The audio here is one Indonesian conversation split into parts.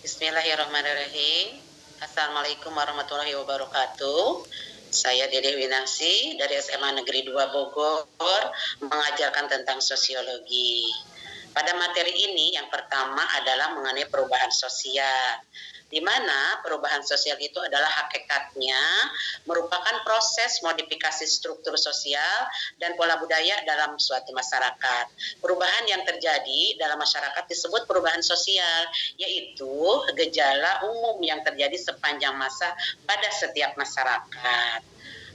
Bismillahirrahmanirrahim. Assalamualaikum warahmatullahi wabarakatuh. Saya Dede Winasi dari SMA Negeri 2 Bogor, mengajarkan tentang sosiologi. Pada materi ini yang pertama adalah mengenai perubahan sosial, di mana perubahan sosial itu adalah hakikatnya merupakan proses modifikasi struktur sosial dan pola budaya dalam suatu masyarakat. Perubahan yang terjadi dalam masyarakat disebut perubahan sosial, yaitu gejala umum yang terjadi sepanjang masa pada setiap masyarakat.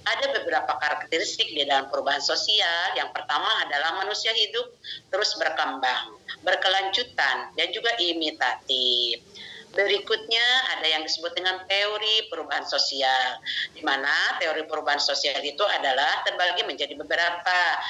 Ada beberapa karakteristik di dalam perubahan sosial. Yang pertama adalah manusia hidup terus berkembang, berkelanjutan, dan juga imitatif. Berikutnya ada yang disebut dengan teori perubahan sosial, di mana teori perubahan sosial itu adalah terbagi menjadi beberapa.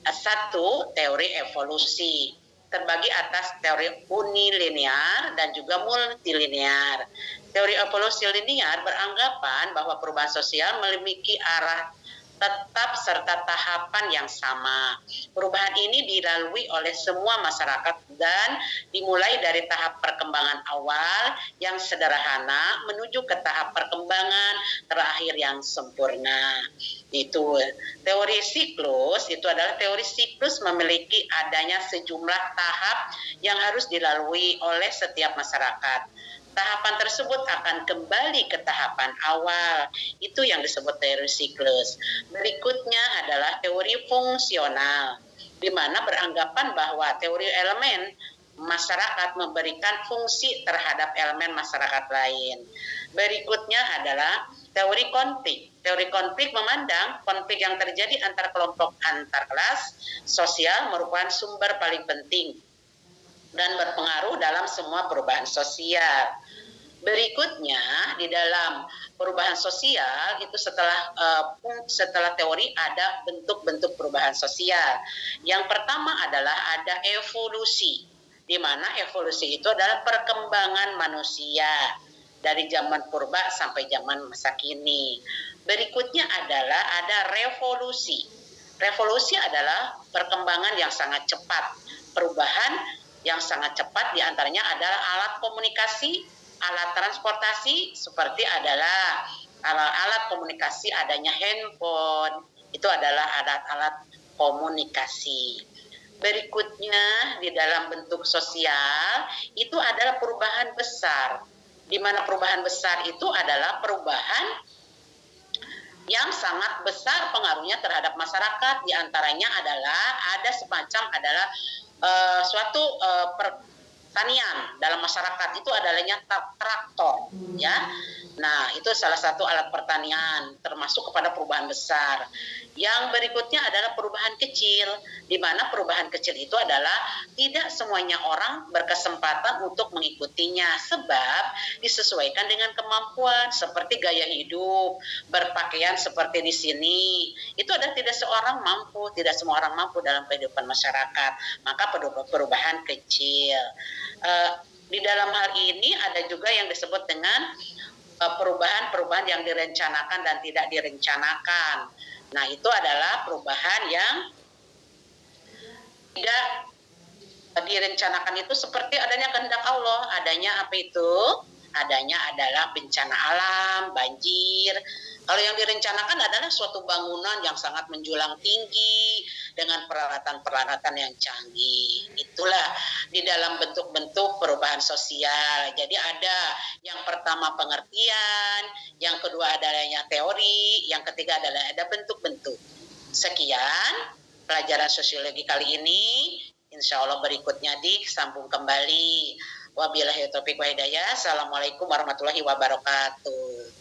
Satu, teori evolusi, terbagi atas teori unilinear dan juga multilinear. Teori evolusi linear beranggapan bahwa perubahan sosial memiliki arah tetap serta tahapan yang sama. Perubahan ini dilalui oleh semua masyarakat dan dimulai dari tahap perkembangan awal yang sederhana menuju ke tahap perkembangan terakhir yang sempurna. Itu teori siklus, itu adalah teori siklus memiliki adanya sejumlah tahap yang harus dilalui oleh setiap masyarakat. Tahapan tersebut akan kembali ke tahapan awal. Itu yang disebut teori siklus. Berikutnya adalah teori fungsional, di mana beranggapan bahwa teori elemen masyarakat memberikan fungsi terhadap elemen masyarakat lain. Berikutnya adalah teori konflik. Teori konflik memandang konflik yang terjadi antar kelompok antar kelas sosial merupakan sumber paling penting dan berpengaruh dalam semua perubahan sosial. Berikutnya di dalam perubahan sosial itu setelah teori ada bentuk-bentuk perubahan sosial. Yang pertama adalah ada evolusi, di mana evolusi itu adalah perkembangan manusia dari zaman purba sampai zaman masa kini. Berikutnya adalah ada revolusi. Revolusi adalah perkembangan yang sangat cepat, perubahan yang sangat cepat, diantaranya adalah alat komunikasi, alat transportasi, seperti adalah alat komunikasi adanya handphone, itu adalah alat-alat komunikasi. Berikutnya di dalam bentuk sosial itu adalah perubahan besar, di mana perubahan besar itu adalah perubahan yang sangat besar pengaruhnya terhadap masyarakat. Diantaranya adalah ada semacam adalah suatu pertanian dalam masyarakat itu adanya traktor, ya. Nah, itu salah satu alat pertanian termasuk kepada perubahan besar. Yang berikutnya adalah perubahan kecil, di mana perubahan kecil itu adalah tidak semuanya orang berkesempatan untuk mengikutinya sebab disesuaikan dengan kemampuan seperti gaya hidup, berpakaian seperti di sini. Itu adalah tidak semua orang mampu dalam kehidupan masyarakat. Maka perubahan kecil. Di dalam hal ini ada juga yang disebut dengan perubahan-perubahan yang direncanakan dan tidak direncanakan. Nah, itu adalah perubahan yang tidak direncanakan, itu seperti adanya kehendak Allah. Adanya apa itu? Adanya adalah bencana alam, banjir. Kalau yang direncanakan adalah suatu bangunan yang sangat menjulang tinggi dengan peralatan-peralatan yang canggih. Itulah di dalam bentuk-bentuk perubahan sosial. Jadi ada yang pertama pengertian, yang kedua adanya teori, yang ketiga adalah ada bentuk-bentuk. Sekian pelajaran sosiologi kali ini. Insya Allah berikutnya disambung kembali. Wabillahi taufiq wa hidayah. Assalamualaikum warahmatullahi wabarakatuh.